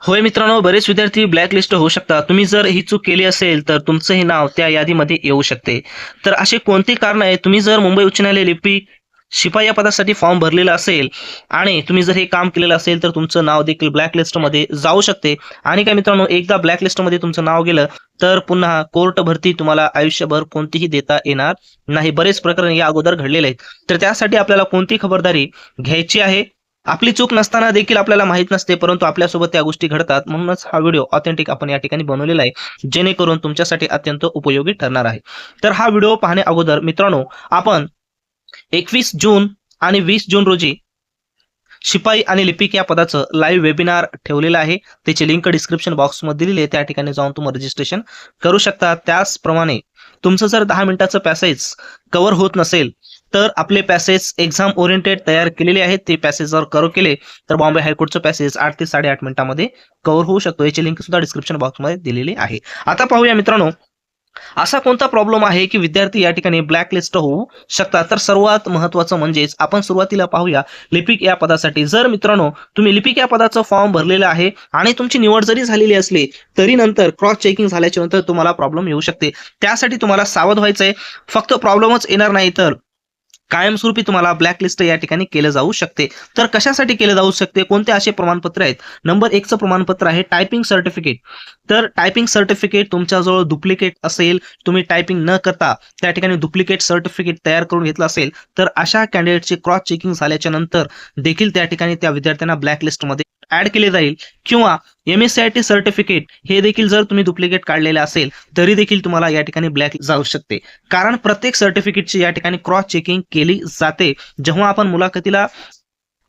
होय मित्रांनो, बरेच विद्यार्थी ब्लॅकलिस्ट होऊ शकतात. तुम्ही जर ही चूक केली असेल, तर तुमचंही नाव त्या यादीमध्ये येऊ शकते. तर असे कोणती कारण आहे? तुम्ही जर मुंबई उच्च न्यायालय लिपिक शिपाई या पदासाठी फॉर्म भरलेला असेल आणि तुम्ही जर हे काम केलेलं असेल, तर तुमचं नाव देखील ब्लॅकलिस्टमध्ये जाऊ शकते. आणि काय मित्रांनो, एकदा ब्लॅकलिस्टमध्ये तुमचं नाव गेलं, तर पुन्हा कोर्ट भरती तुम्हाला आयुष्यभर कोणतीही देता येणार नाही. बरेच प्रकरण या अगोदर घडलेले आहेत. तर त्यासाठी आपल्याला कोणती खबरदारी घ्यायची आहे? आपली चूक नसताना देखील आपल्याला माहित नसते, परंतु आपल्यासोबत त्या गोष्टी घडतात. म्हणूनच हा व्हिडिओ ऑथेंटिक आपण या ठिकाणी बनवलेला आहे, जेणेकरून तुमच्यासाठी अत्यंत उपयोगी ठरणार आहे. तर हा व्हिडिओ पाहण्या अगोदर मित्रांनो, आपण 21 जून आणि 20 जून रोजी शिपाई आणि लिपिक या पदाचं लाईव्ह वेबिनार ठेवलेलं आहे. त्याची लिंक डिस्क्रिप्शन बॉक्समध्ये दिलेली आहे. त्या ठिकाणी जाऊन तुम्ही रजिस्ट्रेशन करू शकता. त्याचप्रमाणे तुमचं जर 10 मिनिटाचं पॅसेज कव्हर होत नसेल, तर आपले पॅसेज एक्झाम ओरिएंटेड तयार केलेले आहेत. ते पॅसेज जर कव्हर केले, तर बॉम्बे हायकोर्टचं पॅसेज 8 ते 8.5 मिनिटामध्ये कव्हर होऊ शकतो. याची लिंक सुद्धा डिस्क्रिप्शन बॉक्समध्ये दिलेली आहे. आता पाहूया मित्रांनो, असा कोणता प्रॉब्लेम आहे की विद्यार्थी या ठिकाणी ब्लॅकलिस्ट होऊ शकतात? तर सर्वात महत्त्वाचं म्हणजेच आपण सुरुवातीला पाहूया लिपिक या पदासाठी. जर मित्रांनो तुम्ही लिपिक या पदाचं फॉर्म भरलेलं आहे आणि तुमची निवड जरी झालेली असली, तरी नंतर क्रॉस चेकिंग झाल्याच्या नंतर तुम्हाला प्रॉब्लेम येऊ शकते. त्यासाठी तुम्हाला सावध व्हायचंय. फक्त प्रॉब्लेमच येणार नाही, तर कायमस्वरूपी तुम्हाला ब्लॅकलिस्ट या ठिकाणी केलं जाऊ शकते. तर कशासाठी केलं जाऊ शकते? कोणते असे प्रमाणपत्र आहेत? नंबर 1चं प्रमाणपत्र आहे टायपिंग सर्टिफिकेट. तर टायपिंग सर्टिफिकेट तुमच्याजवळ डुप्लिकेट असेल, तुम्ही टायपिंग न करता त्या ठिकाणी डुप्लिकेट सर्टिफिकेट तयार करून घेतलं असेल, तर अशा कॅन्डिडेटचे क्रॉस चेकिंग झाल्याच्या नंतर देखील त्या ठिकाणी त्या विद्यार्थ्यांना ब्लॅकलिस्टमध्ये ऍड केले जाईल. किंवा MSCIT सर्टिफिकेट हे देखील जर तुम्ही डुप्लिकेट काढलेले असेल, तरी देखील तुम्हाला या ठिकाणी ब्लॅक जाऊ शकते. कारण प्रत्येक सर्टिफिकेटची या ठिकाणी क्रॉस चेकिंग केली जाते. जेव्हा आपण मुलाखतीला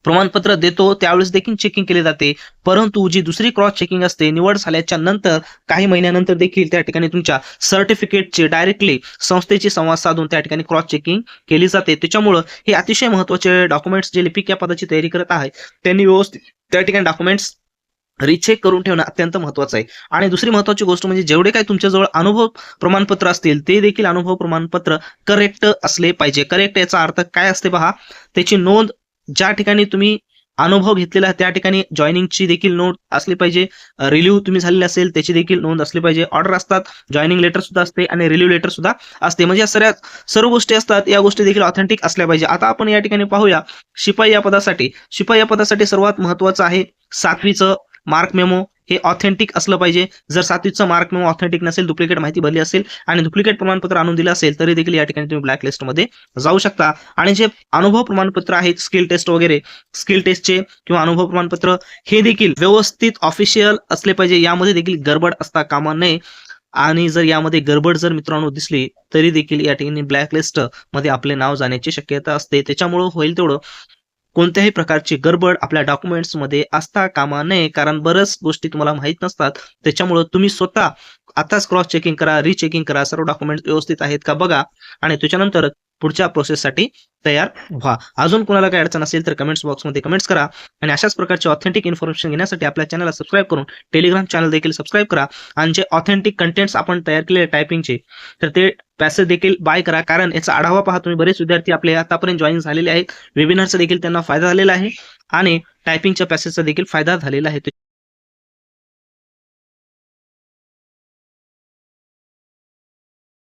प्रमाणपत्र देतो त्यावेळेस देखील चेकिंग केली जाते. परंतु जी दुसरी क्रॉस चेकिंग असते, निवड झाल्याच्या नंतर काही महिन्यानंतर देखील त्या ठिकाणी तुमच्या सर्टिफिकेटची डायरेक्टली संस्थेची संवाद साधून त्या ठिकाणी क्रॉस चेकिंग केली जाते. त्याच्यामुळं हे अतिशय महत्त्वाचे डॉक्युमेंट्स जे लिपिक या पदाची तयारी करत आहे, त्यांनी व्यवस्थित त्या ठिकाणी डॉक्युमेंट्स रिचेक करून ठेवणं अत्यंत महत्त्वाचं आहे. आणि दुसरी महत्त्वाची गोष्ट म्हणजे जेवढे काही तुमच्याजवळ अनुभव प्रमाणपत्र असतील, ते देखील अनुभव प्रमाणपत्र करेक्ट असले पाहिजे. करेक्ट याचा अर्थ काय असते पहा, त्याची नोंद ज्या ठिकाणी तुम्ही अनुभव घेतलेला आहे त्या ठिकाणी जॉईनिंगची देखील नोंद असली पाहिजे. रिलीव्ह तुम्ही झालेले असेल त्याची देखील नोंद असली पाहिजे. ऑर्डर असतात, जॉईनिंग लेटर सुद्धा असते आणि रिलीव्ह लेटर सुद्धा असते. म्हणजे या सर्व गोष्टी असतात, या गोष्टी देखील ऑथेंटिक असल्या पाहिजे. आता आपण या ठिकाणी पाहूया शिपाई या पदासाठी. शिपाई या पदासाठी सर्वात महत्त्वाचं आहे 7वीचं मार्क मेमो हे ऑथेंटिक असलं पाहिजे. जर 7वीचं मार्क मेमो ऑथेंटिक नसेल, डुप्लिकेट माहिती भरली असेल आणि डुप्लिकेट प्रमाणपत्र आणून दिलं असेल, तरी देखील या ठिकाणी तुम्ही ब्लॅकलिस्टमध्ये जाऊ शकता. आणि जे अनुभव प्रमाणपत्र आहेत, स्किल टेस्ट वगैरे, स्किल टेस्टचे किंवा अनुभव प्रमाणपत्र हे देखील व्यवस्थित ऑफिशियल असले पाहिजे. यामध्ये देखील गडबड असता कामा नये. आणि जर यामध्ये गडबड जर मित्रांनो दिसली, तरी देखील या ठिकाणी ब्लॅकलिस्ट मध्ये आपले नाव जाण्याची शक्यता असते. त्याच्यामुळं होईल तेवढं कोणत्याही प्रकारची गडबड आपल्या डॉक्युमेंट्समध्ये असता कामा नये. कारण बऱ्याच गोष्टी तुम्हाला माहीत नसतात. त्याच्यामुळं तुम्ही स्वतः आताच क्रॉस चेकिंग करा, रिचेकिंग करा, सर्व डॉक्युमेंट्स व्यवस्थित आहेत का बघा आणि त्याच्यानंतर पुढच्या प्रोसेससाठी तयार व्हा. अजून कोणाला काही अडचण असेल तर कमेंट्स बॉक्समध्ये कमेंट्स करा. आणि अशाच प्रकारचे ऑथेंटिक इन्फॉर्मेशन घेण्यासाठी आपल्या चॅनलला सबस्क्राईब करून टेलिग्राम चॅनल देखील सबस्क्राईब करा. आणि जे ऑथेंटिक कंटेंट्स आपण तयार केले टायपिंगचे, तर ते पॅसेज देखील बाय करा. कारण याचा आढावा पहा तुम्ही. बरेच विद्यार्थी आपले आतापर्यंत जॉईन झालेले आहेत. वेबिनारचा देखील त्यांना फायदा झालेला आहे आणि टायपिंगच्या पॅसेजचा देखील फायदा झालेला आहे.